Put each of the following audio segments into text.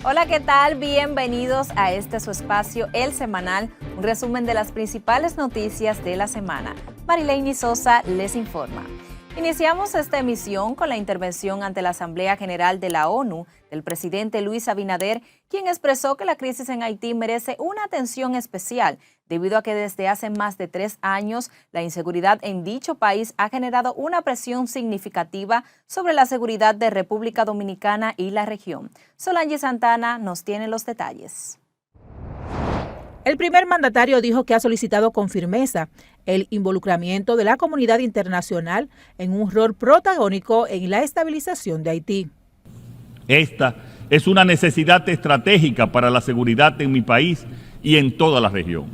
Hola, ¿qué tal? Bienvenidos a este su espacio, El Semanal, un resumen de las principales noticias de la semana. Marileini Sosa les informa. Iniciamos esta emisión con la intervención ante la Asamblea General de la ONU del presidente Luis Abinader, quien expresó que la crisis en Haití merece una atención especial, debido a que desde hace más de 3 años la inseguridad en dicho país ha generado una presión significativa sobre la seguridad de República Dominicana y la región. Solange Santana nos tiene los detalles. El primer mandatario dijo que ha solicitado con firmeza el involucramiento de la comunidad internacional en un rol protagónico en la estabilización de Haití. Esta es una necesidad estratégica para la seguridad en mi país y en toda la región.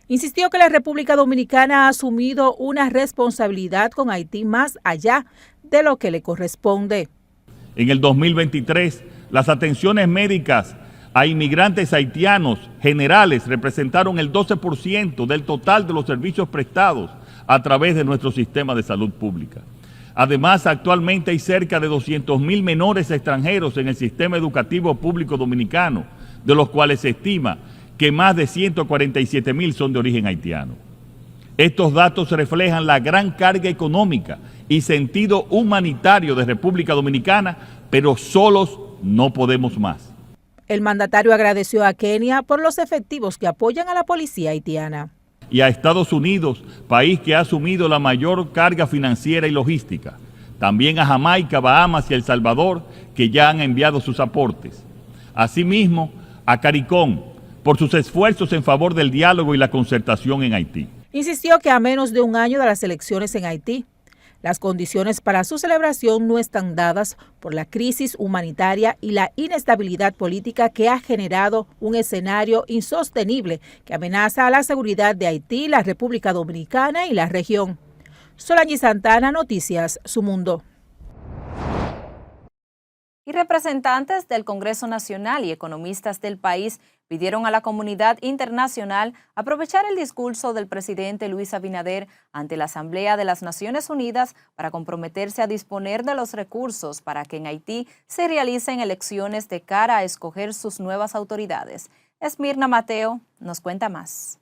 Insistió que la República Dominicana ha asumido una responsabilidad con Haití más allá de lo que le corresponde. En el 2023, las atenciones médicas a inmigrantes haitianos generales representaron el 12% del total de los servicios prestados a través de nuestro sistema de salud pública. Además, actualmente hay cerca de 200,000 menores extranjeros en el sistema educativo público dominicano, de los cuales se estima que más de 147,000 son de origen haitiano. Estos datos reflejan la gran carga económica y sentido humanitario de República Dominicana, pero solos no podemos más. El mandatario agradeció a Kenia por los efectivos que apoyan a la policía haitiana. Y a Estados Unidos, país que ha asumido la mayor carga financiera y logística. También a Jamaica, Bahamas y El Salvador, que ya han enviado sus aportes. Asimismo, a CARICOM, por sus esfuerzos en favor del diálogo y la concertación en Haití. Insistió que a menos de un año de las elecciones en Haití, las condiciones para su celebración no están dadas por la crisis humanitaria y la inestabilidad política que ha generado un escenario insostenible que amenaza a la seguridad de Haití, la República Dominicana y la región. Solange Santana, Noticias Su Mundo. Y representantes del Congreso Nacional y economistas del país pidieron a la comunidad internacional aprovechar el discurso del presidente Luis Abinader ante la Asamblea de las Naciones Unidas para comprometerse a disponer de los recursos para que en Haití se realicen elecciones de cara a escoger sus nuevas autoridades. Esmirna Mateo nos cuenta más.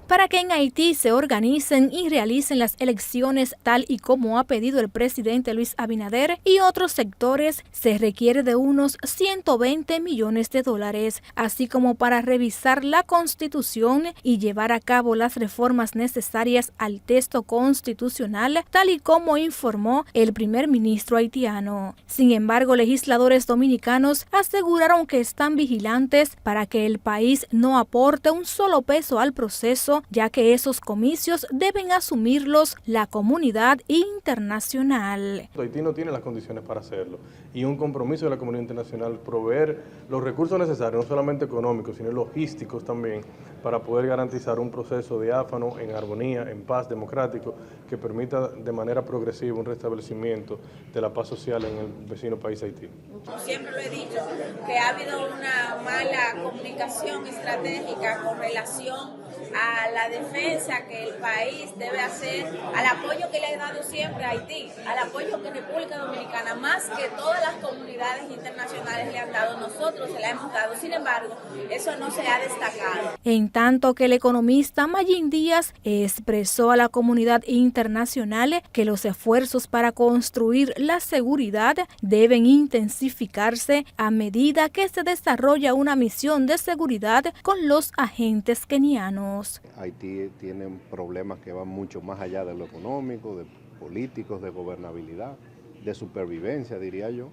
Para que en Haití se organicen y realicen las elecciones tal y como ha pedido el presidente Luis Abinader y otros sectores, se requiere de unos 120 millones de dólares, así como para revisar la Constitución y llevar a cabo las reformas necesarias al texto constitucional, tal y como informó el primer ministro haitiano. Sin embargo, legisladores dominicanos aseguraron que están vigilantes para que el país no aporte un solo peso al proceso, ya que esos comicios deben asumirlos la comunidad internacional. Haití no tiene las condiciones para hacerlo y un compromiso de la comunidad internacional proveer los recursos necesarios, no solamente económicos, sino logísticos también, para poder garantizar un proceso diáfano, en armonía, en paz, democrático, que permita de manera progresiva un restablecimiento de la paz social en el vecino país Haití. Siempre lo he dicho, que ha habido una mala comunicación estratégica con relación a la defensa que el país debe hacer, al apoyo que le ha dado siempre a Haití, al apoyo que República Dominicana, más que todas las comunidades internacionales le han dado, nosotros se la hemos dado. Sin embargo, eso no se ha destacado. En tanto que el economista Mayín Díaz expresó a la comunidad internacional que los esfuerzos para construir la seguridad deben intensificarse a medida que se desarrolla una misión de seguridad con los agentes kenianos. Haití tiene problemas que van mucho más allá de lo económico, de políticos, de gobernabilidad, de supervivencia, diría yo.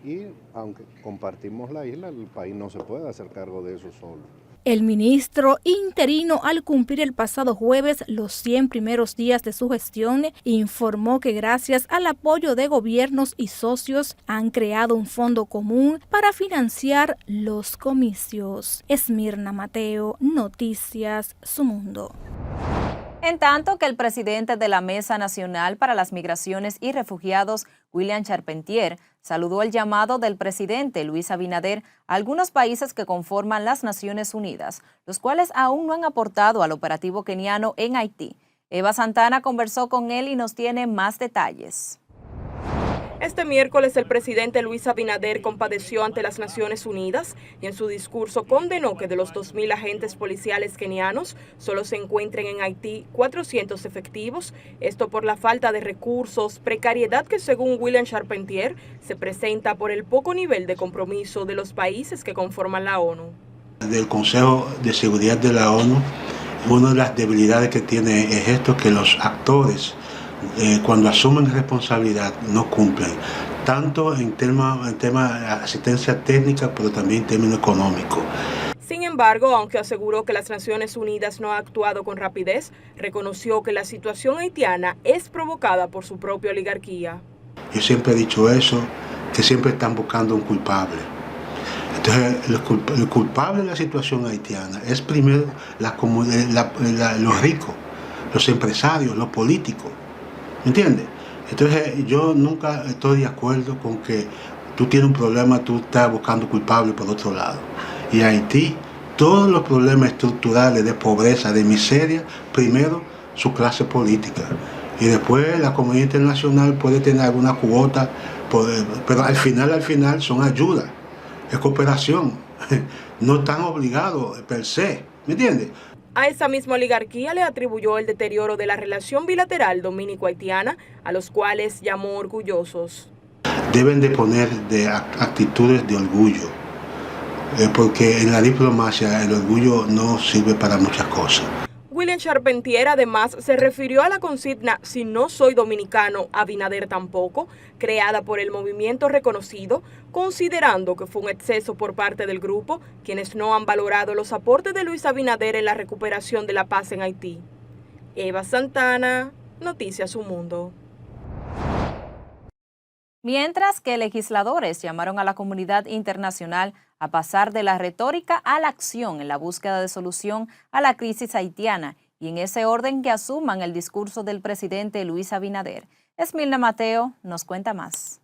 Y aunque compartimos la isla, el país no se puede hacer cargo de eso solo. El ministro interino, al cumplir el pasado jueves los 100 primeros días de su gestión, informó que gracias al apoyo de gobiernos y socios han creado un fondo común para financiar los comicios. Esmirna Mateo, Noticias Su Mundo. En tanto que el presidente de la Mesa Nacional para las Migraciones y Refugiados, William Charpentier, saludó el llamado del presidente Luis Abinader a algunos países que conforman las Naciones Unidas, los cuales aún no han aportado al operativo keniano en Haití. Eva Santana conversó con él y nos tiene más detalles. Este miércoles el presidente Luis Abinader compadeció ante las Naciones Unidas y en su discurso condenó que de los 2.000 agentes policiales kenianos solo se encuentren en Haití 400 efectivos, esto por la falta de recursos, precariedad que según William Charpentier se presenta por el poco nivel de compromiso de los países que conforman la ONU. Del Consejo de Seguridad de la ONU, una de las debilidades que tiene es esto, que los actores cuando asumen responsabilidad no cumplen, tanto en tema de asistencia técnica, pero también en términos económicos. Sin embargo, aunque aseguró que las Naciones Unidas no ha actuado con rapidez, reconoció que la situación haitiana es provocada por su propia oligarquía. Yo siempre he dicho eso, que siempre están buscando un culpable. Entonces, el culpable de la situación haitiana es primero los ricos, los empresarios, los políticos. ¿Me entiendes? Entonces yo nunca estoy de acuerdo con que tú tienes un problema, tú estás buscando culpable por otro lado. Y Haití, todos los problemas estructurales de pobreza, de miseria, primero su clase política. Y después la comunidad internacional puede tener alguna cuota, pero al final son ayuda, es cooperación. No están obligados per se, ¿me entiendes? A esa misma oligarquía le atribuyó el deterioro de la relación bilateral dominico-haitiana, a los cuales llamó orgullosos. Deben de poner de actitudes de orgullo, porque en la diplomacia el orgullo no sirve para muchas cosas. William Charpentier además se refirió a la consigna "Si no soy dominicano, Abinader tampoco", creada por el movimiento reconocido, considerando que fue un exceso por parte del grupo, quienes no han valorado los aportes de Luis Abinader en la recuperación de la paz en Haití. Eva Santana, Noticias Un Mundo. Mientras que legisladores llamaron a la comunidad internacional a pasar de la retórica a la acción en la búsqueda de solución a la crisis haitiana y en ese orden que asuman el discurso del presidente Luis Abinader. Esmirna Mateo nos cuenta más.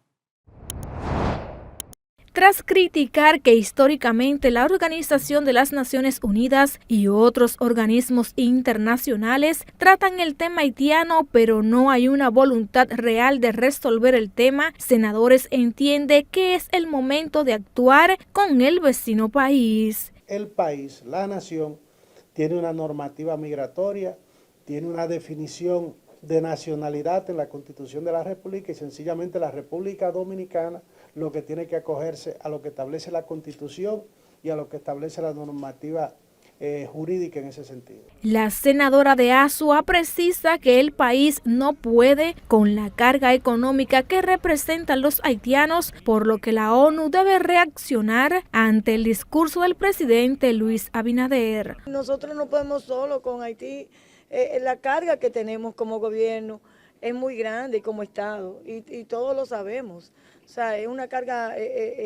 Tras criticar que históricamente la Organización de las Naciones Unidas y otros organismos internacionales tratan el tema haitiano, pero no hay una voluntad real de resolver el tema, senadores entienden que es el momento de actuar con el vecino país. El país, la nación, tiene una normativa migratoria, tiene una definición de nacionalidad en la Constitución de la República y sencillamente la República Dominicana lo que tiene que acogerse a lo que establece la Constitución y a lo que establece la normativa jurídica en ese sentido. La senadora de Azua precisa que el país no puede con la carga económica que representan los haitianos, por lo que la ONU debe reaccionar ante el discurso del presidente Luis Abinader. Nosotros no podemos solo con Haití, la carga que tenemos como gobierno es muy grande como Estado y todos lo sabemos. O sea, es una carga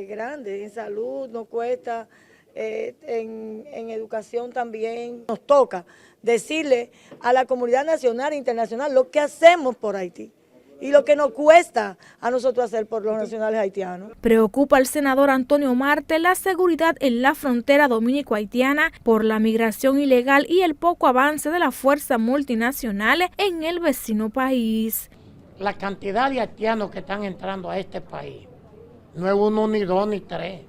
grande, en salud nos cuesta, en educación también. Nos toca decirle a la comunidad nacional e internacional lo que hacemos por Haití y lo que nos cuesta a nosotros hacer por los nacionales haitianos. Preocupa al senador Antonio Marte la seguridad en la frontera dominico-haitiana por la migración ilegal y el poco avance de la fuerza multinacional en el vecino país. La cantidad de haitianos que están entrando a este país no es uno, ni dos, ni tres.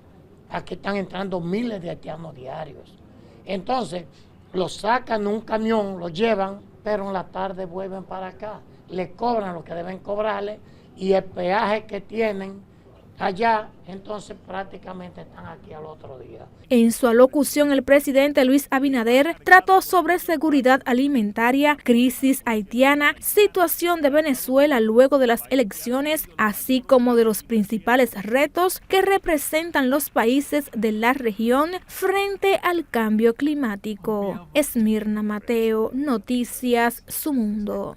Aquí están entrando miles de haitianos diarios. Entonces, los sacan en un camión, los llevan, pero en la tarde vuelven para acá. Le cobran lo que deben cobrarle y el peaje que tienen allá, entonces prácticamente están aquí al otro día. En su alocución, el presidente Luis Abinader trató sobre seguridad alimentaria, crisis haitiana, situación de Venezuela luego de las elecciones, así como de los principales retos que representan los países de la región frente al cambio climático. Esmirna Mateo, Noticias Su Mundo.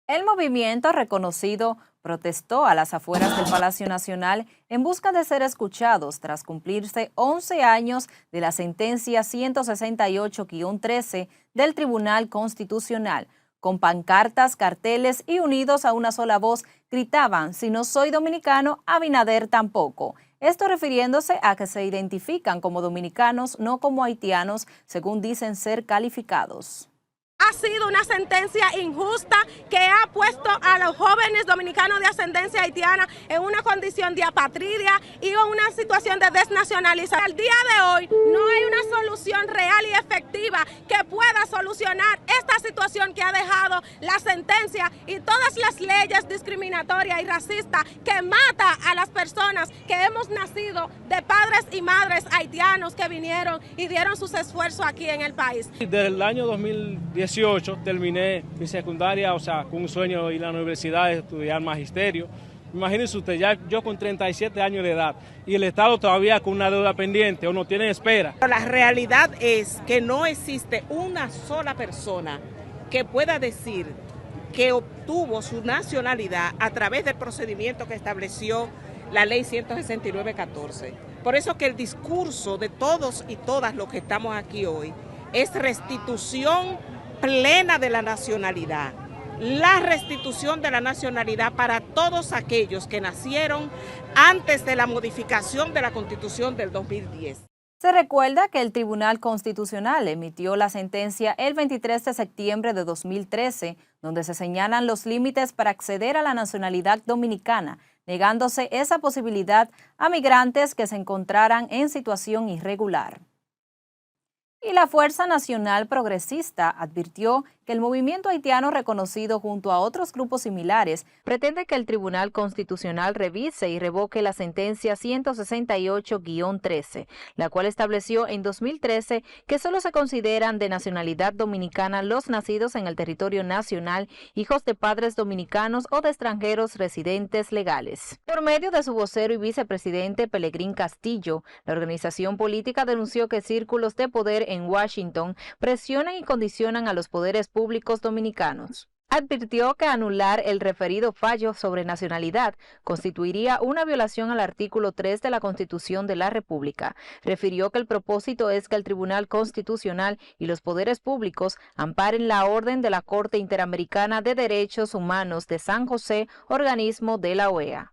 El movimiento reconocido protestó a las afueras del Palacio Nacional en busca de ser escuchados tras cumplirse 11 años de la sentencia 168-13 del Tribunal Constitucional. Con pancartas, carteles y unidos a una sola voz, gritaban: "Si no soy dominicano, Abinader tampoco". Esto refiriéndose a que se identifican como dominicanos, no como haitianos, según dicen ser calificados. ha sido una sentencia injusta que ha puesto a los jóvenes dominicanos de ascendencia haitiana en una condición de apatridia y en una situación de desnacionalización. Al día de hoy no hay una solución real y efectiva que pueda solucionar esta situación que ha dejado la sentencia y todas las leyes discriminatorias y racistas que mata a las personas que hemos nacido de padres y madres haitianos que vinieron y dieron sus esfuerzos aquí en el país. Desde el año 2018 terminé mi secundaria, o sea, con un sueño de ir a la universidad, de estudiar magisterio. Imagínense usted, ya yo con 37 años de edad y el Estado todavía con una deuda pendiente o no tiene espera. La realidad es que no existe una sola persona que pueda decir que obtuvo su nacionalidad a través del procedimiento que estableció la ley 169-14. Por eso que el discurso de todos y todas los que estamos aquí hoy es restitución plena de la nacionalidad. La restitución de la nacionalidad para todos aquellos que nacieron antes de la modificación de la Constitución del 2010. Se recuerda que el Tribunal Constitucional emitió la sentencia el 23 de septiembre de 2013, donde se señalan los límites para acceder a la nacionalidad dominicana, negándose esa posibilidad a migrantes que se encontraran en situación irregular. Y la Fuerza Nacional Progresista advirtió que el movimiento haitiano reconocido junto a otros grupos similares pretende que el Tribunal Constitucional revise y revoque la sentencia 168-13, la cual estableció en 2013 que solo se consideran de nacionalidad dominicana los nacidos en el territorio nacional, hijos de padres dominicanos o de extranjeros residentes legales. Por medio de su vocero y vicepresidente Pelegrín Castillo, la organización política denunció que círculos de poder en Washington presionan y condicionan a los poderes públicos dominicanos. Advirtió que anular el referido fallo sobre nacionalidad constituiría una violación al artículo 3 de la Constitución de la República. Refirió que el propósito es que el Tribunal Constitucional y los poderes públicos amparen la orden de la Corte Interamericana de Derechos Humanos de San José, organismo de la OEA.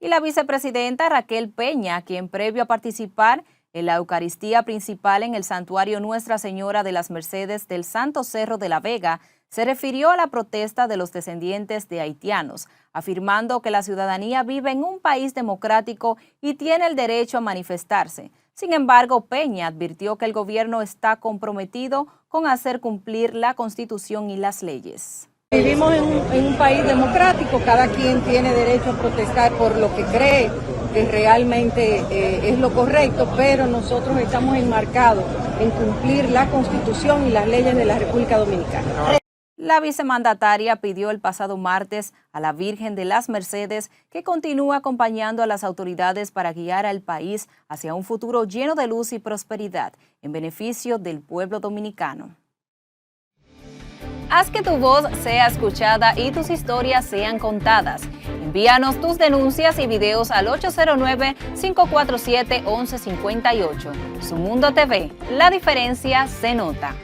Y la vicepresidenta Raquel Peña, quien previo a participar en la Eucaristía principal en el Santuario Nuestra Señora de las Mercedes del Santo Cerro de la Vega, se refirió a la protesta de los descendientes de haitianos, afirmando que la ciudadanía vive en un país democrático y tiene el derecho a manifestarse. Sin embargo, Peña advirtió que el gobierno está comprometido con hacer cumplir la Constitución y las leyes. Vivimos en un país democrático, cada quien tiene derecho a protestar por lo que cree que realmente es lo correcto, pero nosotros estamos enmarcados en cumplir la Constitución y las leyes de la República Dominicana. La vicemandataria pidió el pasado martes a la Virgen de las Mercedes que continúe acompañando a las autoridades para guiar al país hacia un futuro lleno de luz y prosperidad en beneficio del pueblo dominicano. Haz que tu voz sea escuchada y tus historias sean contadas. Envíanos tus denuncias y videos al 809-547-1158. Su Mundo TV, la diferencia se nota.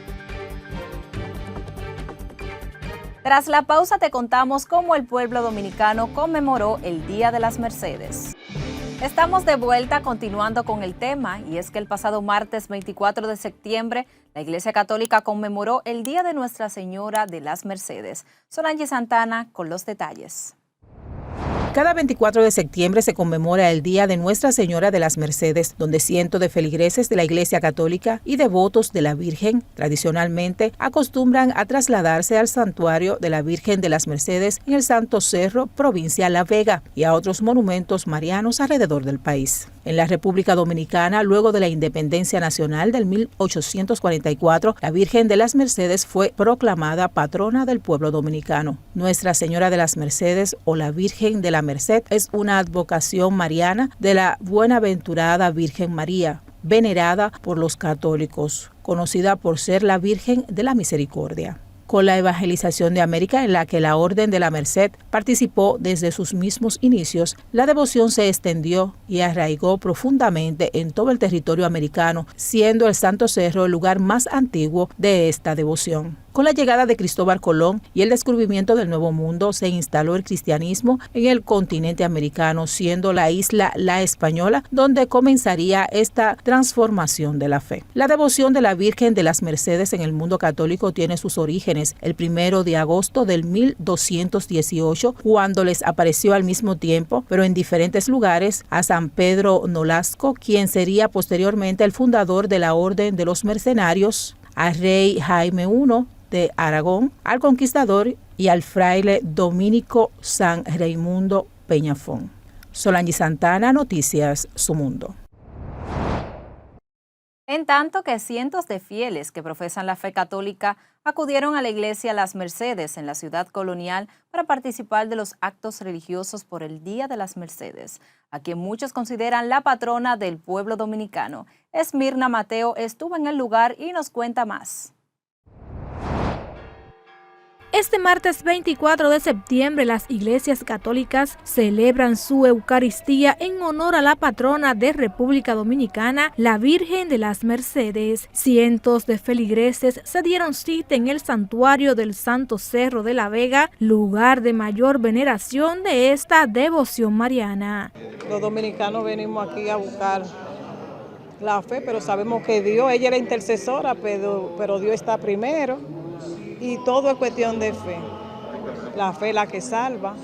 Tras la pausa te contamos cómo el pueblo dominicano conmemoró el Día de las Mercedes. Estamos de vuelta continuando con el tema, y es que el pasado martes 24 de septiembre la Iglesia Católica conmemoró el Día de Nuestra Señora de las Mercedes. Solange Santana con los detalles. Cada 24 de septiembre se conmemora el Día de Nuestra Señora de las Mercedes, donde cientos de feligreses de la Iglesia Católica y devotos de la Virgen tradicionalmente acostumbran a trasladarse al santuario de la Virgen de las Mercedes en el Santo Cerro, provincia La Vega, y a otros monumentos marianos alrededor del país. En la República Dominicana, luego de la independencia nacional del 1844, la Virgen de las Mercedes fue proclamada patrona del pueblo dominicano. Nuestra Señora de las Mercedes, o la Virgen de la Merced, es una advocación mariana de la Buenaventurada Virgen María, venerada por los católicos, conocida por ser la Virgen de la Misericordia. Con la evangelización de América, en la que la Orden de la Merced participó desde sus mismos inicios, la devoción se extendió y arraigó profundamente en todo el territorio americano, siendo el Santo Cerro el lugar más antiguo de esta devoción. Con la llegada de Cristóbal Colón y el descubrimiento del Nuevo Mundo, se instaló el cristianismo en el continente americano, siendo la isla La Española donde comenzaría esta transformación de la fe. La devoción de la Virgen de las Mercedes en el mundo católico tiene sus orígenes el 1 de agosto del 1218, cuando les apareció al mismo tiempo, pero en diferentes lugares, a San Pedro Nolasco, quien sería posteriormente el fundador de la Orden de los Mercenarios, al rey Jaime I de Aragón, al conquistador y al fraile dominico San Raimundo Peñafón. Solange Santana, Noticias Su Mundo. En tanto que cientos de fieles que profesan la fe católica acudieron a la iglesia Las Mercedes en la ciudad colonial para participar de los actos religiosos por el Día de las Mercedes, a quien muchos consideran la patrona del pueblo dominicano. Esmirna Mateo estuvo en el lugar y nos cuenta más. Este martes 24 de septiembre, las iglesias católicas celebran su Eucaristía en honor a la patrona de República Dominicana, la Virgen de las Mercedes. Cientos de feligreses se dieron cita en el santuario del Santo Cerro de la Vega, lugar de mayor veneración de esta devoción mariana. Los dominicanos venimos aquí a buscar la fe, pero sabemos que Dios, ella es la intercesora, pero Dios está primero. Y todo es cuestión de fe. La fe es la que salva.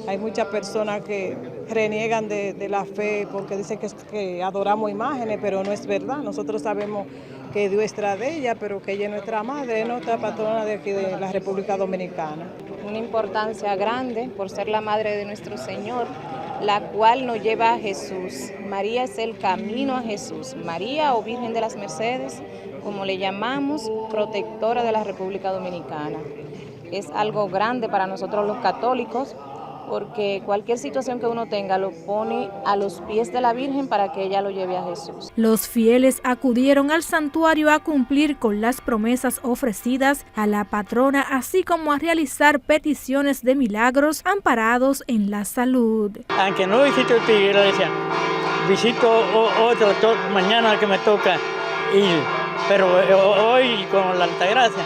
Hay muchas personas que reniegan de la fe porque dicen que adoramos imágenes, pero no es verdad. Nosotros sabemos que Dios es de ella, pero que ella es nuestra madre, es nuestra patrona de aquí de la República Dominicana. Una importancia grande por ser la madre de nuestro Señor, la cual nos lleva a Jesús. María es el camino a Jesús. María o Virgen de las Mercedes, como le llamamos, protectora de la República Dominicana. Es algo grande para nosotros los católicos, porque cualquier situación que uno tenga lo pone a los pies de la Virgen para que ella lo lleve a Jesús. Los fieles acudieron al santuario a cumplir con las promesas ofrecidas a la patrona, así como a realizar peticiones de milagros amparados en la salud. Aunque no visito esta iglesia, visito otro mañana que me toca ir, pero hoy con la Altagracia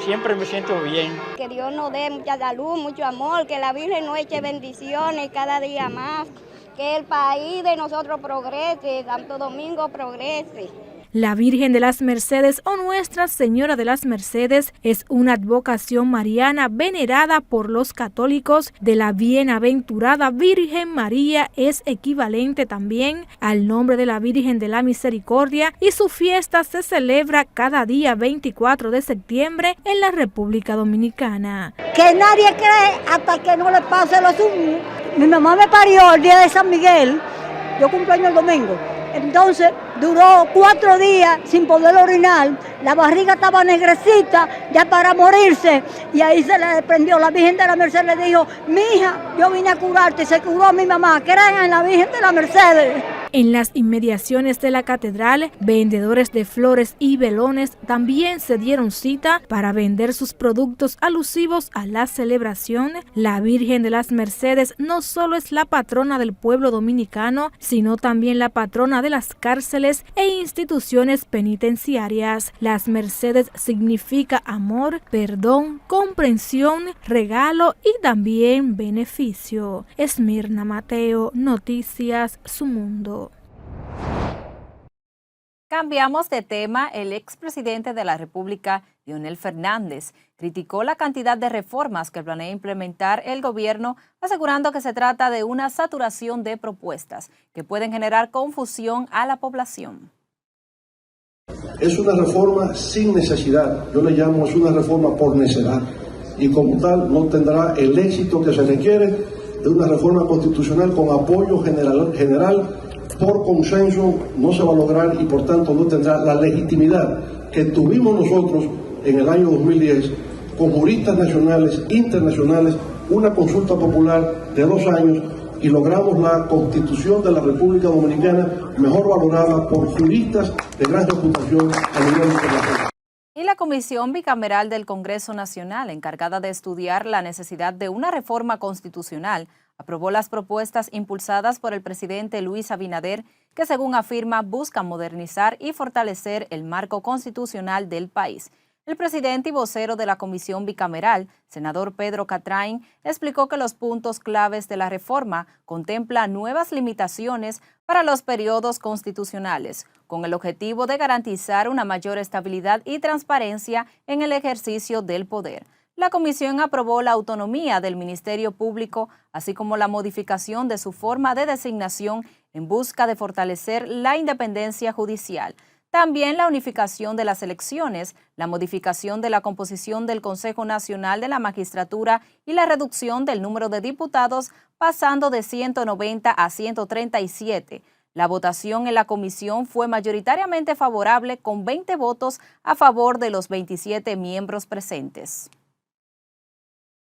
siempre me siento bien. Que Dios nos dé mucha salud, mucho amor, que la Virgen nos eche bendiciones cada día más, que el país de nosotros progrese, Santo Domingo progrese. La Virgen de las Mercedes o Nuestra Señora de las Mercedes es una advocación mariana venerada por los católicos de la bienaventurada Virgen María. Es equivalente también al nombre de la Virgen de la Misericordia y su fiesta se celebra cada día 24 de septiembre en la República Dominicana. Que nadie cree hasta que no le pase lo suyo. Mi mamá me parió el día de San Miguel, yo cumpleaños el domingo. Entonces duró 4 días sin poder orinar, la barriga estaba negrecita ya para morirse y ahí se le prendió. La Virgen de la Mercedes le dijo: mija, yo vine a curarte, y se curó a mi mamá, crean en la Virgen de la Mercedes. En las inmediaciones de la catedral, vendedores de flores y velones también se dieron cita para vender sus productos alusivos a la celebración. La Virgen de las Mercedes no solo es la patrona del pueblo dominicano, sino también la patrona de las cárceles e instituciones penitenciarias. Las Mercedes significa amor, perdón, comprensión, regalo y también beneficio. Esmirna Mateo, Noticias Su Mundo. Cambiamos de tema. El expresidente de la República, Leonel Fernández, criticó la cantidad de reformas que planea implementar el gobierno, asegurando que se trata de una saturación de propuestas que pueden generar confusión a la población. Es una reforma sin necesidad, yo le llamo es una reforma por necedad, y como tal no tendrá el éxito que se requiere de una reforma constitucional con apoyo general por consenso. No se va a lograr y por tanto no tendrá la legitimidad que tuvimos nosotros en el año 2010 con juristas nacionales, internacionales, una consulta popular de 2 años y logramos la Constitución de la República Dominicana mejor valorada por juristas de gran reputación a nivel internacional. Y la Comisión Bicameral del Congreso Nacional, encargada de estudiar la necesidad de una reforma constitucional, aprobó las propuestas impulsadas por el presidente Luis Abinader, que según afirma buscan modernizar y fortalecer el marco constitucional del país. El presidente y vocero de la Comisión Bicameral, senador Pedro Catrain, explicó que los puntos claves de la reforma contemplan nuevas limitaciones para los periodos constitucionales, con el objetivo de garantizar una mayor estabilidad y transparencia en el ejercicio del poder. La comisión aprobó la autonomía del Ministerio Público, así como la modificación de su forma de designación en busca de fortalecer la independencia judicial. También la unificación de las elecciones, la modificación de la composición del Consejo Nacional de la Magistratura y la reducción del número de diputados pasando de 190 a 137. La votación en la comisión fue mayoritariamente favorable con 20 votos a favor de los 27 miembros presentes.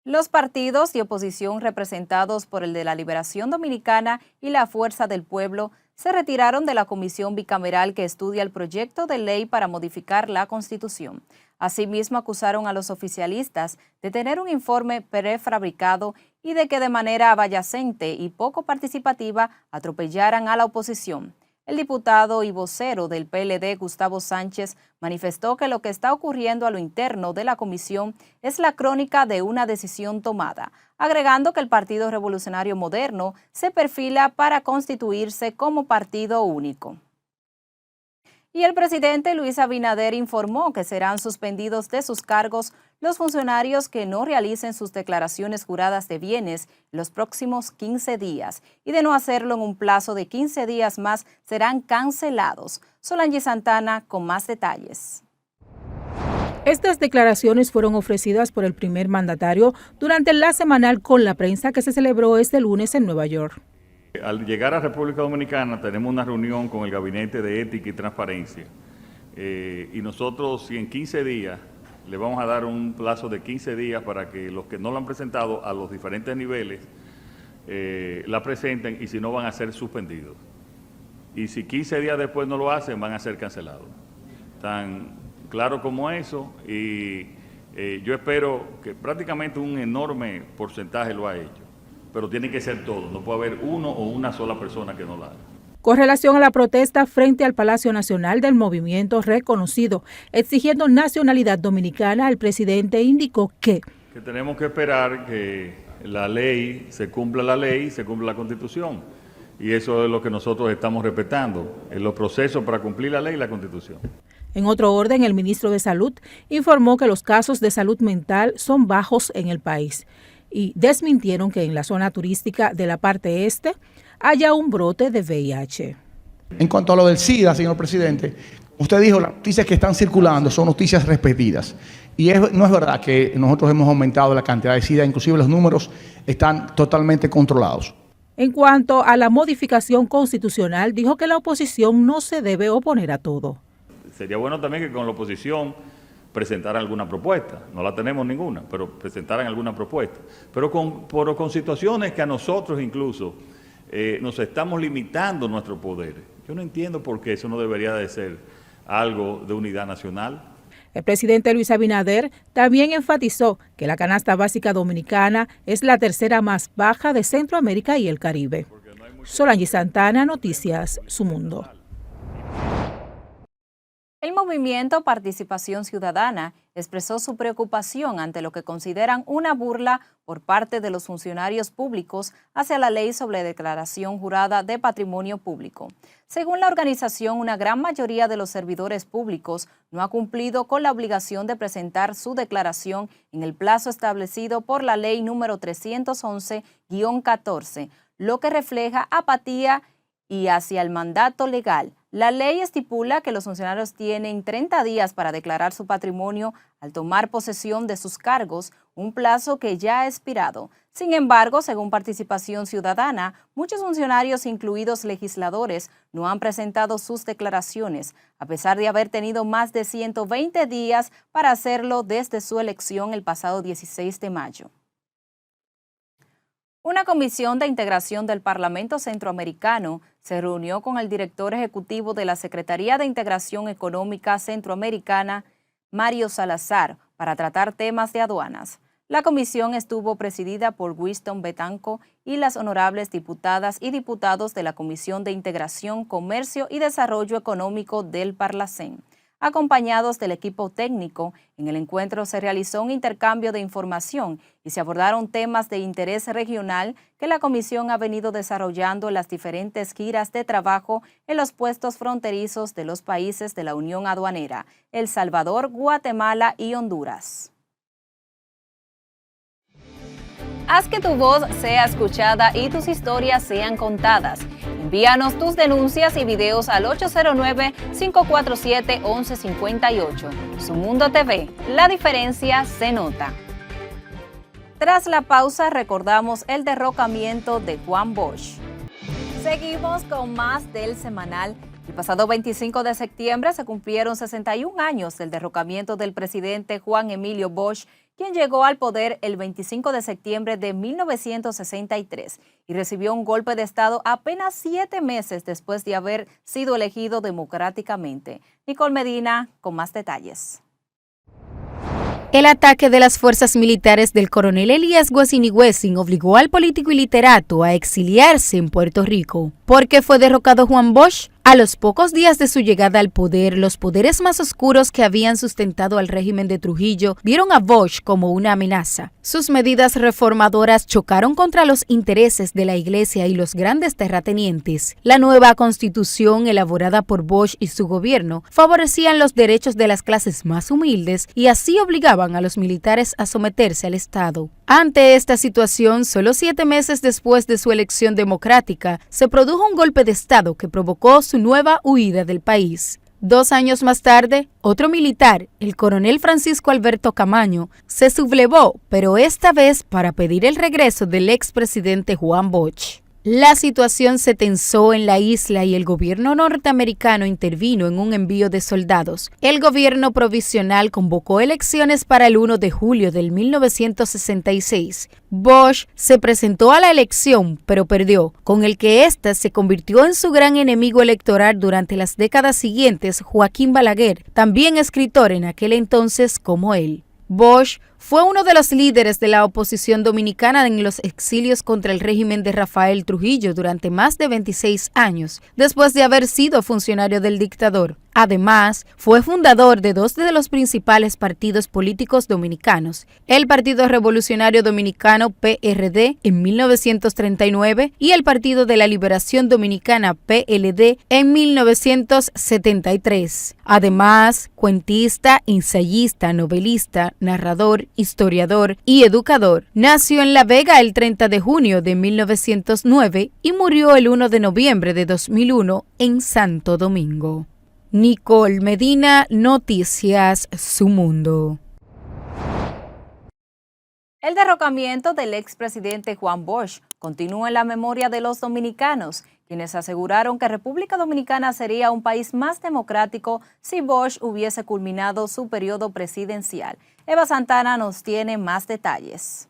Los partidos de oposición representados por el de la Liberación Dominicana y la Fuerza del Pueblo se retiraron de la comisión bicameral que estudia el proyecto de ley para modificar la Constitución. Asimismo, acusaron a los oficialistas de tener un informe prefabricado y de que de manera abayacente y poco participativa atropellaran a la oposición. El diputado y vocero del PLD, Gustavo Sánchez, manifestó que lo que está ocurriendo a lo interno de la comisión es la crónica de una decisión tomada, agregando que el Partido Revolucionario Moderno se perfila para constituirse como partido único. Y el presidente Luis Abinader informó que serán suspendidos de sus cargos los funcionarios que no realicen sus declaraciones juradas de bienes en los próximos 15 días y de no hacerlo en un plazo de 15 días más serán cancelados. Solange Santana con más detalles. Estas declaraciones fueron ofrecidas por el primer mandatario durante la semanal con la prensa que se celebró este lunes en Nueva York. Al llegar a República Dominicana tenemos una reunión con el Gabinete de Ética y Transparencia y nosotros, si en 15 días, le vamos a dar un plazo de 15 días para que los que no lo han presentado a los diferentes niveles la presenten y si no van a ser suspendidos. Y si 15 días después no lo hacen, van a ser cancelados. Tan claro como eso y yo espero que prácticamente un enorme porcentaje lo ha hecho. Pero tiene que ser todo, no puede haber uno o una sola persona que no la haga. Con relación a la protesta frente al Palacio Nacional del movimiento reconocido, exigiendo nacionalidad dominicana, el presidente indicó que tenemos que esperar que la ley, se cumpla la Constitución. Y eso es lo que nosotros estamos respetando, en los procesos para cumplir la ley y la Constitución. En otro orden, el ministro de Salud informó que los casos de salud mental son bajos en el país y desmintieron que en la zona turística de la parte este haya un brote de VIH. En cuanto a lo del SIDA, señor presidente, usted dijo las noticias que están circulando son noticias repetidas. Y no es verdad que nosotros hemos aumentado la cantidad de SIDA, inclusive los números están totalmente controlados. En cuanto a la modificación constitucional, dijo que la oposición no se debe oponer a todo. Sería bueno también que con la oposición presentaran alguna propuesta, no la tenemos ninguna, pero presentaran alguna propuesta. Pero con situaciones que a nosotros incluso nos estamos limitando nuestro poder. Yo no entiendo por qué eso no debería de ser algo de unidad nacional. El presidente Luis Abinader también enfatizó que la canasta básica dominicana es la tercera más baja de Centroamérica y el Caribe. Solange Santana, Noticias Su Mundo. El movimiento Participación Ciudadana expresó su preocupación ante lo que consideran una burla por parte de los funcionarios públicos hacia la ley sobre declaración jurada de patrimonio público. Según la organización, una gran mayoría de los servidores públicos no ha cumplido con la obligación de presentar su declaración en el plazo establecido por la ley número 311-14, lo que refleja apatía y hacia el mandato legal. La ley estipula que los funcionarios tienen 30 días para declarar su patrimonio al tomar posesión de sus cargos, un plazo que ya ha expirado. Sin embargo, según Participación Ciudadana, muchos funcionarios, incluidos legisladores, no han presentado sus declaraciones, a pesar de haber tenido más de 120 días para hacerlo desde su elección el pasado 16 de mayo. Una comisión de integración del Parlamento Centroamericano se reunió con el director ejecutivo de la Secretaría de Integración Económica Centroamericana, Mario Salazar, para tratar temas de aduanas. La comisión estuvo presidida por Winston Betanco y las honorables diputadas y diputados de la Comisión de Integración, Comercio y Desarrollo Económico del Parlacén. acompañados del equipo técnico. En el encuentro se realizó un intercambio de información y se abordaron temas de interés regional que la comisión ha venido desarrollando en las diferentes giras de trabajo en los puestos fronterizos de los países de la Unión Aduanera, El Salvador, Guatemala y Honduras. Haz que tu voz sea escuchada y tus historias sean contadas. Envíanos tus denuncias y videos al 809-547-1158. Su Mundo TV, la diferencia se nota. Tras la pausa, recordamos el derrocamiento de Juan Bosch. Seguimos con más del semanal. El pasado 25 de septiembre se cumplieron 61 años del derrocamiento del presidente Juan Emilio Bosch, quien llegó al poder el 25 de septiembre de 1963 y recibió un golpe de Estado apenas 7 meses después de haber sido elegido democráticamente. Nicole Medina con más detalles. El ataque de las fuerzas militares del coronel Elías Guasini Guessing obligó al político y literato a exiliarse en Puerto Rico. ¿Por qué fue derrocado Juan Bosch? A los pocos días de su llegada al poder, los poderes más oscuros que habían sustentado al régimen de Trujillo vieron a Bosch como una amenaza. Sus medidas reformadoras chocaron contra los intereses de la Iglesia y los grandes terratenientes. La nueva constitución elaborada por Bosch y su gobierno favorecían los derechos de las clases más humildes y así obligaban a los militares a someterse al Estado. Ante esta situación, solo 7 meses después de su elección democrática, se produjo un golpe de Estado que provocó su nueva huida del país. 2 años más tarde, otro militar, el coronel Francisco Alberto Camaño, se sublevó, pero esta vez para pedir el regreso del expresidente Juan Bosch. La situación se tensó en la isla y el gobierno norteamericano intervino en un envío de soldados. El gobierno provisional convocó elecciones para el 1 de julio del 1966. Bosch se presentó a la elección, pero perdió, con el que ésta se convirtió en su gran enemigo electoral durante las décadas siguientes, Joaquín Balaguer, también escritor en aquel entonces como él. Bosch fue uno de los líderes de la oposición dominicana en los exilios contra el régimen de Rafael Trujillo durante más de 26 años, después de haber sido funcionario del dictador. Además, fue fundador de 2 de los principales partidos políticos dominicanos, el Partido Revolucionario Dominicano PRD en 1939 y el Partido de la Liberación Dominicana PLD en 1973. Además, cuentista, ensayista, novelista, narrador, historiador y educador. Nació en La Vega el 30 de junio de 1909 y murió el 1 de noviembre de 2001 en Santo Domingo. Nicole Medina, Noticias Su Mundo. El derrocamiento del expresidente Juan Bosch continúa en la memoria de los dominicanos, quienes aseguraron que República Dominicana sería un país más democrático si Bosch hubiese culminado su periodo presidencial. Eva Santana nos tiene más detalles.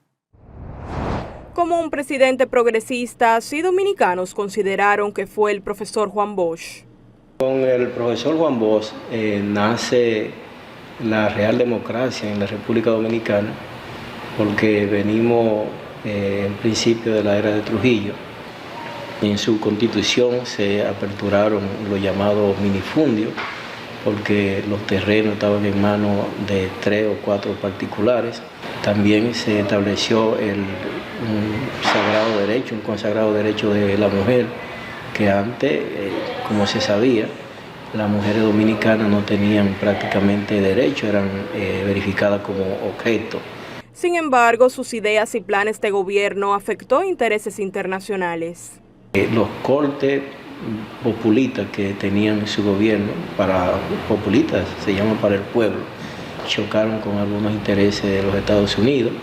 Como un presidente progresista, sí dominicanos consideraron que fue el profesor Juan Bosch. Con el profesor Juan Bosch nace la real democracia en la República Dominicana, porque venimos en principio de la era de Trujillo. En su constitución se aperturaron los llamados minifundios, porque los terrenos estaban en manos de 3 o 4 particulares. También se estableció un consagrado derecho de la mujer, que antes, como se sabía, las mujeres dominicanas no tenían prácticamente derecho, eran verificadas como objeto. Sin embargo, sus ideas y planes de gobierno afectó intereses internacionales. Los cortes populistas que tenían su gobierno, populistas se llaman para el pueblo, chocaron con algunos intereses de los Estados Unidos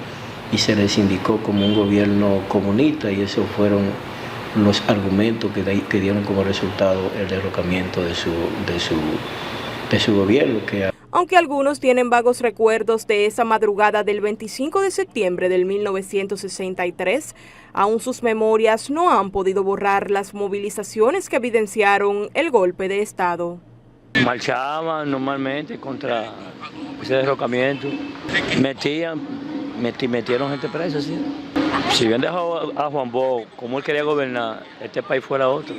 y se les indicó como un gobierno comunista, y esos fueron los argumentos que dieron como resultado el derrocamiento de su gobierno. Aunque algunos tienen vagos recuerdos de esa madrugada del 25 de septiembre del 1963, aún sus memorias no han podido borrar las movilizaciones que evidenciaron el golpe de Estado. Marchaban normalmente contra ese derrocamiento, metieron gente presa, ¿sí? Si hubieran dejado a Juan Bosch como él quería gobernar, este país fuera otro.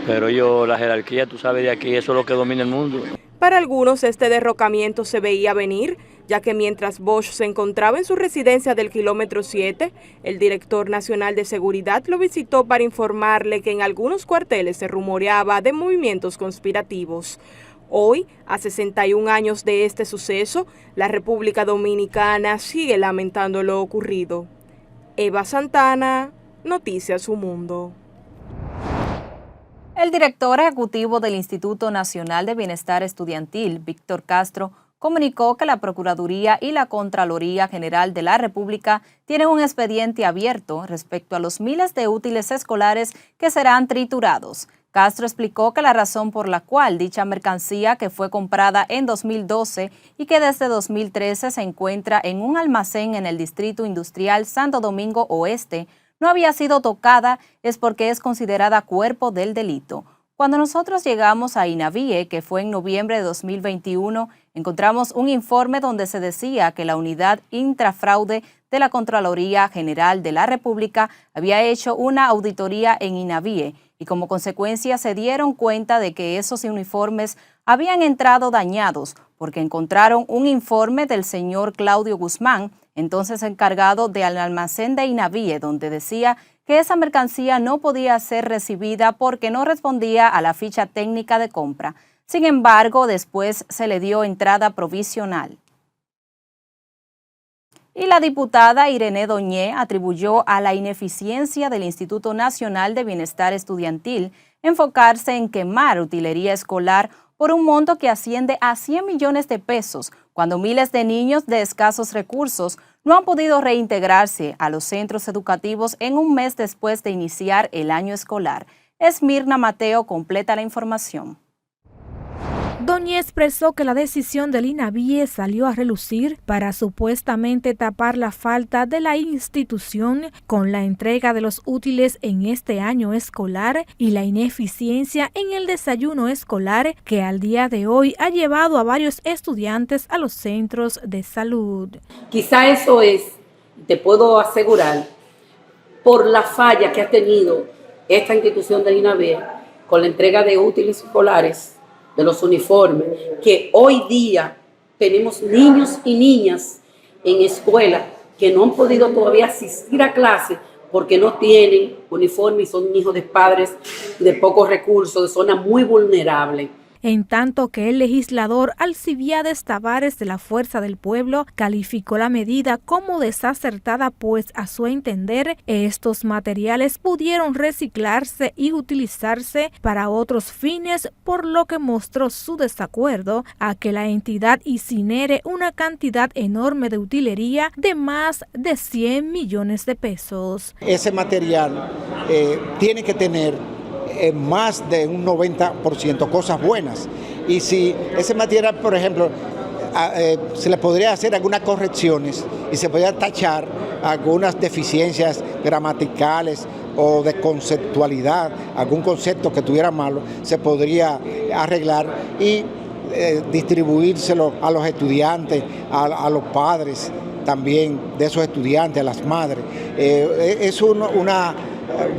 Pero yo, la jerarquía, tú sabes, de aquí, eso es lo que domina el mundo. Para algunos este derrocamiento se veía venir, ya que mientras Bosch se encontraba en su residencia del kilómetro 7, el director nacional de seguridad lo visitó para informarle que en algunos cuarteles se rumoreaba de movimientos conspirativos. Hoy, a 61 años de este suceso, la República Dominicana sigue lamentando lo ocurrido. Eva Santana, Noticias Su Mundo. El director ejecutivo del Instituto Nacional de Bienestar Estudiantil, Víctor Castro, comunicó que la Procuraduría y la Contraloría General de la República tienen un expediente abierto respecto a los miles de útiles escolares que serán triturados. Castro explicó que la razón por la cual dicha mercancía, que fue comprada en 2012 y que desde 2013 se encuentra en un almacén en el Distrito Industrial Santo Domingo Oeste, no había sido tocada, es porque es considerada cuerpo del delito. Cuando nosotros llegamos a INAVIE, que fue en noviembre de 2021, encontramos un informe donde se decía que la Unidad Intrafraude de la Contraloría General de la República había hecho una auditoría en INAVIE y como consecuencia se dieron cuenta de que esos uniformes habían entrado dañados porque encontraron un informe del señor Claudio Guzmán, entonces encargado del almacén de INAVIE, donde decía que esa mercancía no podía ser recibida porque no respondía a la ficha técnica de compra. Sin embargo, después se le dio entrada provisional. Y la diputada Irene Doñé atribuyó a la ineficiencia del Instituto Nacional de Bienestar Estudiantil enfocarse en quemar utilería escolar por un monto que asciende a 100 millones de pesos, cuando miles de niños de escasos recursos no han podido reintegrarse a los centros educativos en un mes después de iniciar el año escolar. Esmirna Mateo completa la información. Doñé expresó que la decisión del INAVIE salió a relucir para supuestamente tapar la falta de la institución con la entrega de los útiles en este año escolar y la ineficiencia en el desayuno escolar que al día de hoy ha llevado a varios estudiantes a los centros de salud. Quizá eso es, te puedo asegurar, por la falla que ha tenido esta institución del INAVIE con la entrega de útiles escolares, de los uniformes, que hoy día tenemos niños y niñas en escuela que no han podido todavía asistir a clase porque no tienen uniforme y son hijos de padres de pocos recursos, de zona muy vulnerable. En tanto que el legislador Alcibiades Tavares de la Fuerza del Pueblo calificó la medida como desacertada, pues a su entender estos materiales pudieron reciclarse y utilizarse para otros fines, por lo que mostró su desacuerdo a que la entidad incinere una cantidad enorme de utilería de más de 100 millones de pesos. Ese material tiene que tener más de un 90% cosas buenas, y si ese material, por ejemplo, se le podría hacer algunas correcciones y se podría tachar algunas deficiencias gramaticales o de conceptualidad, algún concepto que tuviera malo, se podría arreglar y distribuírselo a los estudiantes, a los padres también de esos estudiantes, a las madres. Es una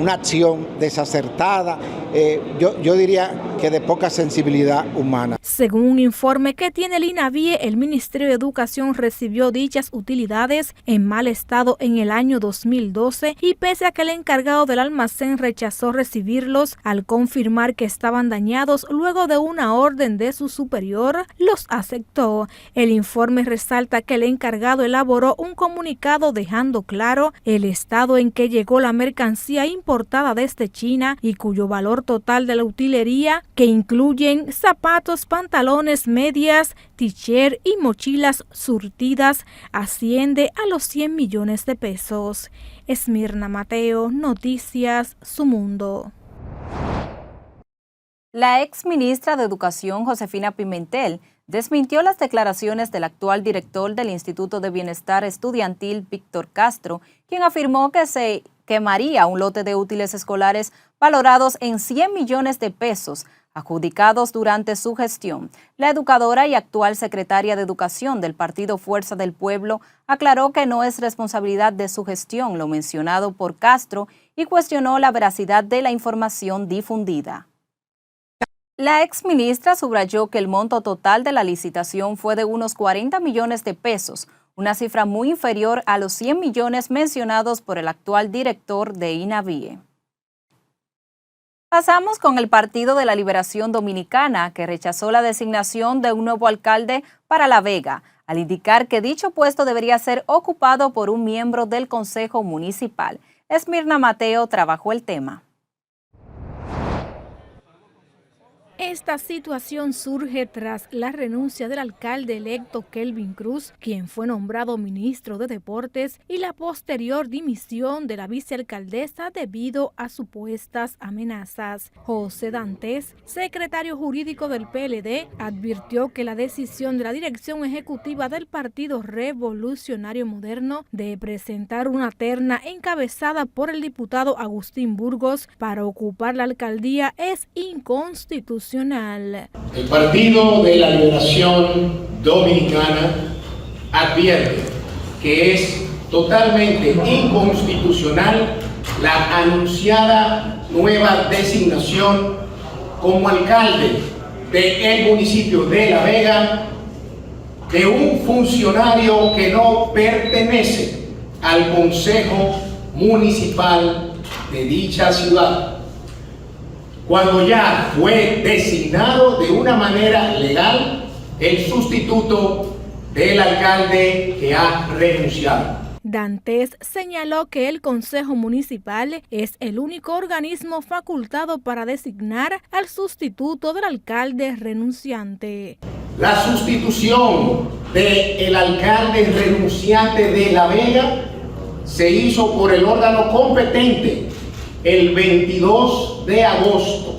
acción desacertada, yo diría que de poca sensibilidad humana. Según un informe que tiene el INAVIE, el Ministerio de Educación recibió dichas utilidades en mal estado en el año 2012 y pese a que el encargado del almacén rechazó recibirlos al confirmar que estaban dañados, luego de una orden de su superior, los aceptó. El informe resalta que el encargado elaboró un comunicado dejando claro el estado en que llegó la mercancía importada desde China y cuyo valor total de la utilería, que incluyen zapatos, pantalones, medias, t-shirt y mochilas surtidas, asciende a los 100 millones de pesos. Esmirna Mateo, Noticias Su Mundo. La ex ministra de Educación, Josefina Pimentel, desmintió las declaraciones del actual director del Instituto de Bienestar Estudiantil, Víctor Castro, quien afirmó que se quemaría un lote de útiles escolares valorados en 100 millones de pesos, adjudicados durante su gestión. La educadora y actual secretaria de Educación del Partido Fuerza del Pueblo aclaró que no es responsabilidad de su gestión lo mencionado por Castro y cuestionó la veracidad de la información difundida. La exministra subrayó que el monto total de la licitación fue de unos 40 millones de pesos, una cifra muy inferior a los 100 millones mencionados por el actual director de INAVIE. Pasamos con el Partido de la Liberación Dominicana, que rechazó la designación de un nuevo alcalde para La Vega, al indicar que dicho puesto debería ser ocupado por un miembro del Consejo Municipal. Esmirna Mateo trabajó el tema. Esta situación surge tras la renuncia del alcalde electo Kelvin Cruz, quien fue nombrado ministro de Deportes, y la posterior dimisión de la vicealcaldesa debido a supuestas amenazas. José Dantes, secretario jurídico del PLD, advirtió que la decisión de la dirección ejecutiva del Partido Revolucionario Moderno de presentar una terna encabezada por el diputado Agustín Burgos para ocupar la alcaldía es inconstitucional. El Partido de la Liberación Dominicana advierte que es totalmente inconstitucional la anunciada nueva designación como alcalde del municipio de La Vega de un funcionario que no pertenece al Consejo Municipal de dicha ciudad, cuando ya fue designado de una manera legal el sustituto del alcalde que ha renunciado. Dantes señaló que el Consejo Municipal es el único organismo facultado para designar al sustituto del alcalde renunciante. La sustitución del alcalde renunciante de La Vega se hizo por el órgano competente el 22 de agosto,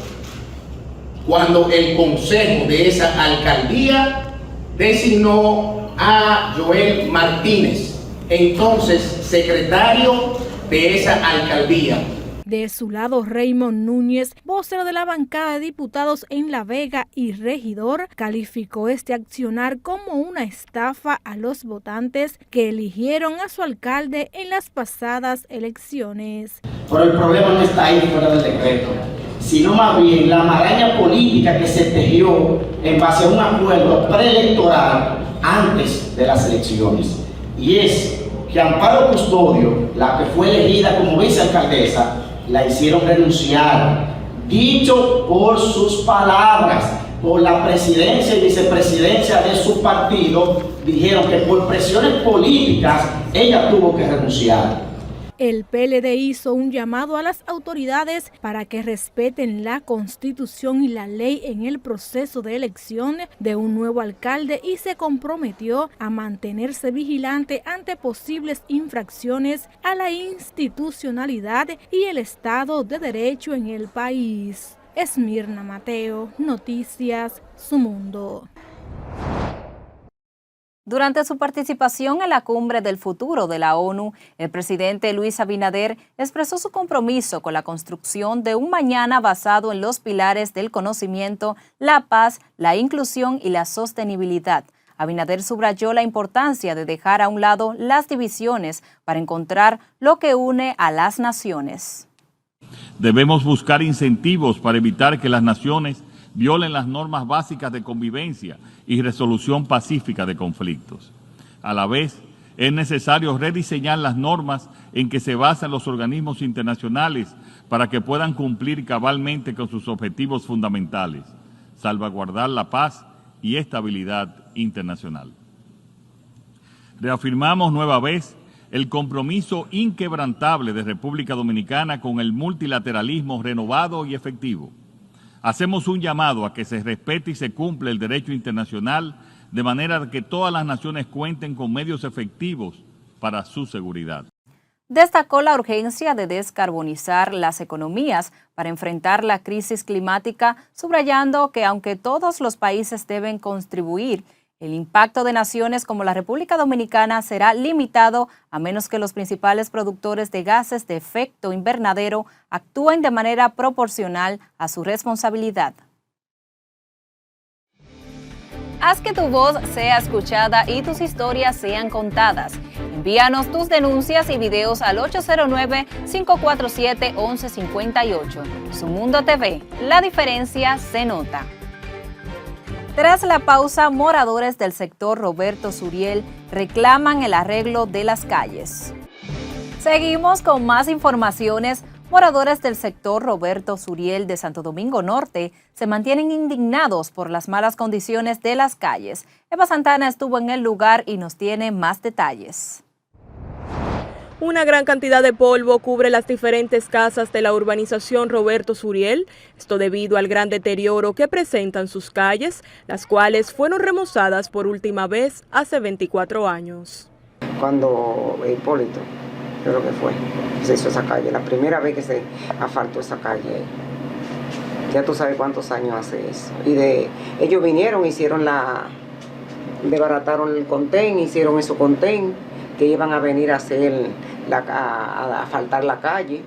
cuando el consejo de esa alcaldía designó a Joel Martínez, entonces secretario de esa alcaldía. De su lado, Raymond Núñez, vocero de la bancada de diputados en La Vega y regidor, calificó este accionar como una estafa a los votantes que eligieron a su alcalde en las pasadas elecciones. Pero el problema no está ahí fuera del decreto, sino más bien la maraña política que se tejió en base a un acuerdo preelectoral antes de las elecciones. Y es que Amparo Custodio, la que fue elegida como vicealcaldesa, la hicieron renunciar, dicho por sus palabras, por la presidencia y vicepresidencia de su partido, dijeron que por presiones políticas ella tuvo que renunciar. El PLD hizo un llamado a las autoridades para que respeten la Constitución y la ley en el proceso de elección de un nuevo alcalde y se comprometió a mantenerse vigilante ante posibles infracciones a la institucionalidad y el Estado de Derecho en el país. Esmirna Mateo, Noticias Su Mundo. Durante su participación en la Cumbre del Futuro de la ONU, el presidente Luis Abinader expresó su compromiso con la construcción de un mañana basado en los pilares del conocimiento, la paz, la inclusión y la sostenibilidad. Abinader subrayó la importancia de dejar a un lado las divisiones para encontrar lo que une a las naciones. Debemos buscar incentivos para evitar que las naciones violen las normas básicas de convivencia y resolución pacífica de conflictos. A la vez, es necesario rediseñar las normas en que se basan los organismos internacionales para que puedan cumplir cabalmente con sus objetivos fundamentales, salvaguardar la paz y estabilidad internacional. Reafirmamos nueva vez el compromiso inquebrantable de República Dominicana con el multilateralismo renovado y efectivo. Hacemos un llamado a que se respete y se cumpla el derecho internacional de manera que todas las naciones cuenten con medios efectivos para su seguridad. Destacó la urgencia de descarbonizar las economías para enfrentar la crisis climática, subrayando que aunque todos los países deben contribuir, el impacto de naciones como la República Dominicana será limitado a menos que los principales productores de gases de efecto invernadero actúen de manera proporcional a su responsabilidad. Haz que tu voz sea escuchada y tus historias sean contadas. Envíanos tus denuncias y videos al 809-547-1158. Su Mundo TV, la diferencia se nota. Tras la pausa, moradores del sector Roberto Suriel reclaman el arreglo de las calles. Seguimos con más informaciones. Moradores del sector Roberto Suriel de Santo Domingo Norte se mantienen indignados por las malas condiciones de las calles. Eva Santana estuvo en el lugar y nos tiene más detalles. Una gran cantidad de polvo cubre las diferentes casas de la urbanización Roberto Suriel, esto debido al gran deterioro que presentan sus calles, las cuales fueron remozadas por última vez hace 24 años. Cuando Hipólito, creo que fue, se hizo esa calle, la primera vez que se asfaltó esa calle, ya tú sabes cuántos años hace eso. Y ellos vinieron, desbarataron el contén, hicieron esos contén, que iban a venir a hacer a asfaltar la calle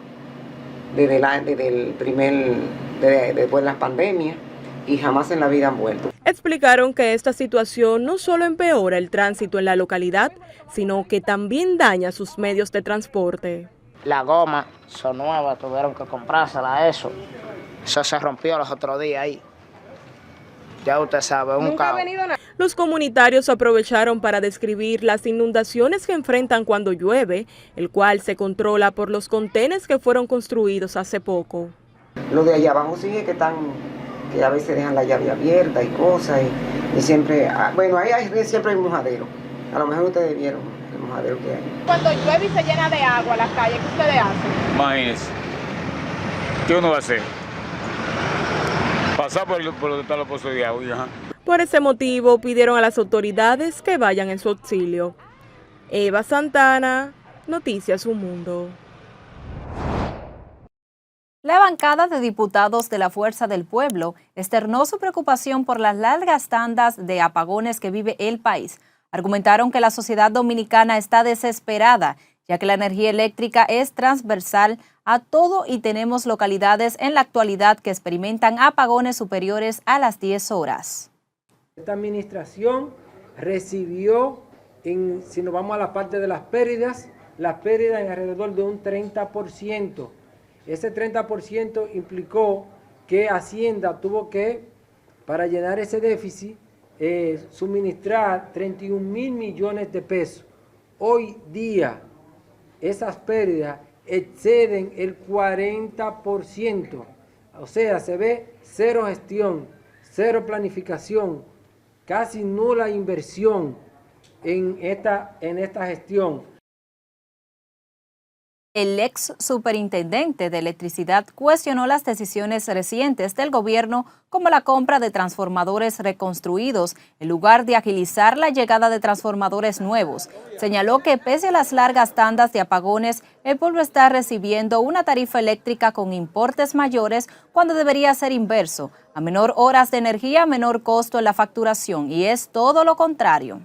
después de las pandemias, y jamás en la vida han vuelto. Explicaron que esta situación no solo empeora el tránsito en la localidad, sino que también daña sus medios de transporte. La goma son nuevas, tuvieron que comprársela, eso se rompió los otros días ahí. Ya usted sabe, un caos. Los comunitarios aprovecharon para describir las inundaciones que enfrentan cuando llueve, el cual se controla por los contenes que fueron construidos hace poco. Lo de allá abajo sí es que a veces dejan la llave abierta y cosas, y siempre, bueno, ahí siempre hay mojadero. A lo mejor ustedes vieron el mojadero que hay. Cuando llueve y se llena de agua la calle, ¿qué ustedes hacen? Imagínense, ¿qué uno va a hacer? Pasar por donde está los pozos de agua. Por ese motivo pidieron a las autoridades que vayan en su auxilio. Eva Santana, Noticias Un Mundo. La bancada de diputados de la Fuerza del Pueblo externó su preocupación por las largas tandas de apagones que vive el país. Argumentaron que la sociedad dominicana está desesperada, ya que la energía eléctrica es transversal a todo y tenemos localidades en la actualidad que experimentan apagones superiores a las 10 horas. Esta administración recibió, si nos vamos a la parte de las pérdidas en alrededor de un 30%. Ese 30% implicó que Hacienda tuvo que, para llenar ese déficit, suministrar 31.000 millones de pesos. Hoy día, esas pérdidas exceden el 40%. O sea, se ve cero gestión, cero planificación, casi nula inversión en esta gestión. El ex superintendente de electricidad cuestionó las decisiones recientes del gobierno como la compra de transformadores reconstruidos en lugar de agilizar la llegada de transformadores nuevos. Señaló que pese a las largas tandas de apagones, el pueblo está recibiendo una tarifa eléctrica con importes mayores cuando debería ser inverso. A menor horas de energía, menor costo en la facturación, y es todo lo contrario.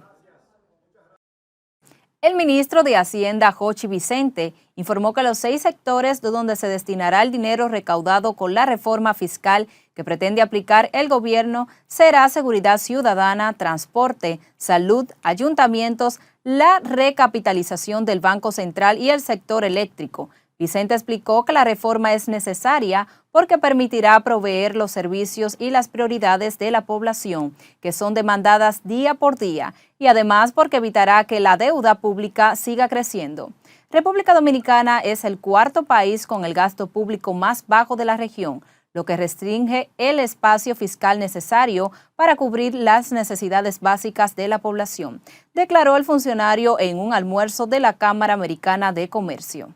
El ministro de Hacienda, Jochi Vicente, informó que los 6 sectores de donde se destinará el dinero recaudado con la reforma fiscal que pretende aplicar el gobierno será seguridad ciudadana, transporte, salud, ayuntamientos, la recapitalización del Banco Central y el sector eléctrico. Vicente explicó que la reforma es necesaria porque permitirá proveer los servicios y las prioridades de la población, que son demandadas día por día, y además porque evitará que la deuda pública siga creciendo. República Dominicana es el 4º país con el gasto público más bajo de la región, lo que restringe el espacio fiscal necesario para cubrir las necesidades básicas de la población, declaró el funcionario en un almuerzo de la Cámara Americana de Comercio.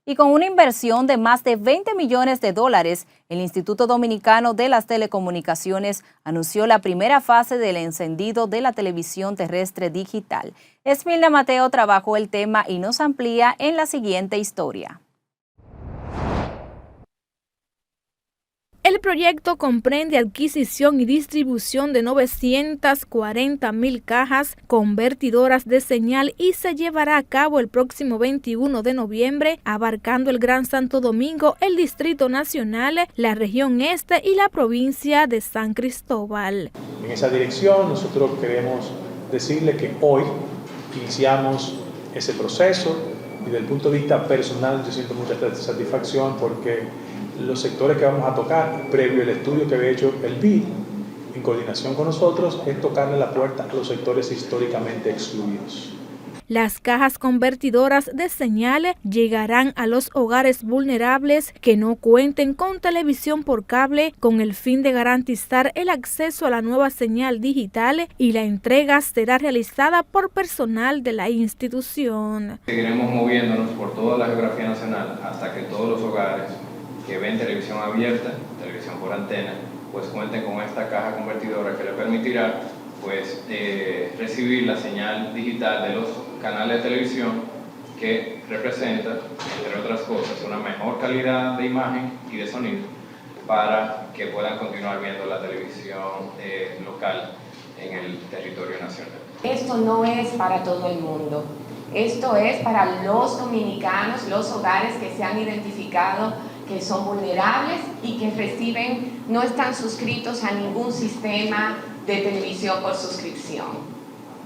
Y con una inversión de más de $20 millones, el Instituto Dominicano de las Telecomunicaciones anunció la primera fase del encendido de la televisión terrestre digital. Esmilda Mateo trabajó el tema y nos amplía en la siguiente historia. El proyecto comprende adquisición y distribución de 940.000 cajas convertidoras de señal y se llevará a cabo el próximo 21 de noviembre, abarcando el Gran Santo Domingo, el Distrito Nacional, la región este y la provincia de San Cristóbal. En esa dirección nosotros queremos decirle que hoy iniciamos ese proceso y desde el punto de vista personal yo siento mucha satisfacción porque los sectores que vamos a tocar, previo al estudio que había hecho el BID, en coordinación con nosotros, es tocarle la puerta a los sectores históricamente excluidos. Las cajas convertidoras de señal llegarán a los hogares vulnerables que no cuenten con televisión por cable con el fin de garantizar el acceso a la nueva señal digital y la entrega será realizada por personal de la institución. Seguiremos moviéndonos por toda la geografía nacional hasta que todos los hogares que ven televisión abierta, televisión por antena, pues cuenten con esta caja convertidora que le permitirá pues recibir la señal digital de los canales de televisión que representa, entre otras cosas, una mejor calidad de imagen y de sonido para que puedan continuar viendo la televisión local en el territorio nacional. Esto no es para todo el mundo, esto es para los dominicanos, los hogares que se han identificado que son vulnerables y que reciben, no están suscritos a ningún sistema de televisión por suscripción.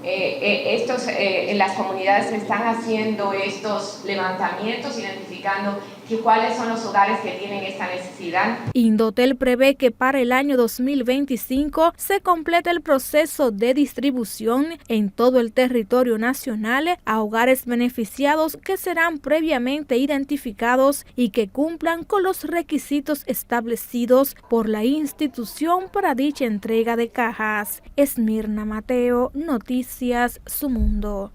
En las comunidades se están haciendo estos levantamientos, identificando cuáles son los hogares que tienen esta necesidad. Indotel prevé que para el año 2025 se complete el proceso de distribución en todo el territorio nacional a hogares beneficiados que serán previamente identificados y que cumplan con los requisitos establecidos por la institución para dicha entrega de cajas. Esmirna Mateo, Noticias Su Mundo.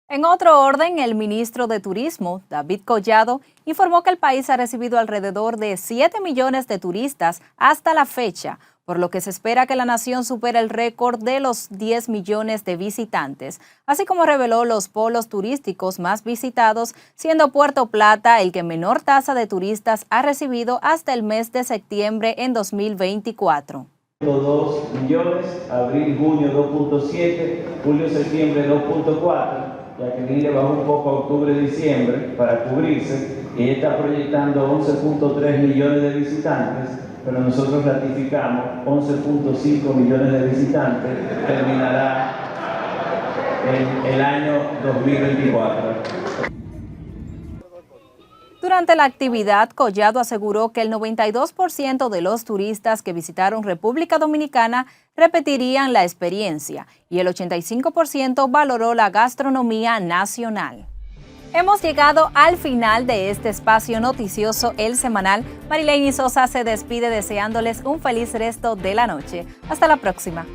En otro orden, el ministro de Turismo, David Collado, informó que el país ha recibido alrededor de 7 millones de turistas hasta la fecha, por lo que se espera que la nación supere el récord de los 10 millones de visitantes, así como reveló los polos turísticos más visitados, siendo Puerto Plata el que menor tasa de turistas ha recibido hasta el mes de septiembre en 2024. 2 millones, abril, junio 2.7, julio, septiembre 2.4, ya que Lille bajó un poco a octubre, diciembre para cubrirse y está proyectando 11.3 millones de visitantes, pero nosotros ratificamos 11.5 millones de visitantes, terminará el año 2024. Durante la actividad, Collado aseguró que el 92% de los turistas que visitaron República Dominicana repetirían la experiencia y el 85% valoró la gastronomía nacional. Hemos llegado al final de este espacio noticioso El Semanal. Marileini Sosa se despide deseándoles un feliz resto de la noche. Hasta la próxima.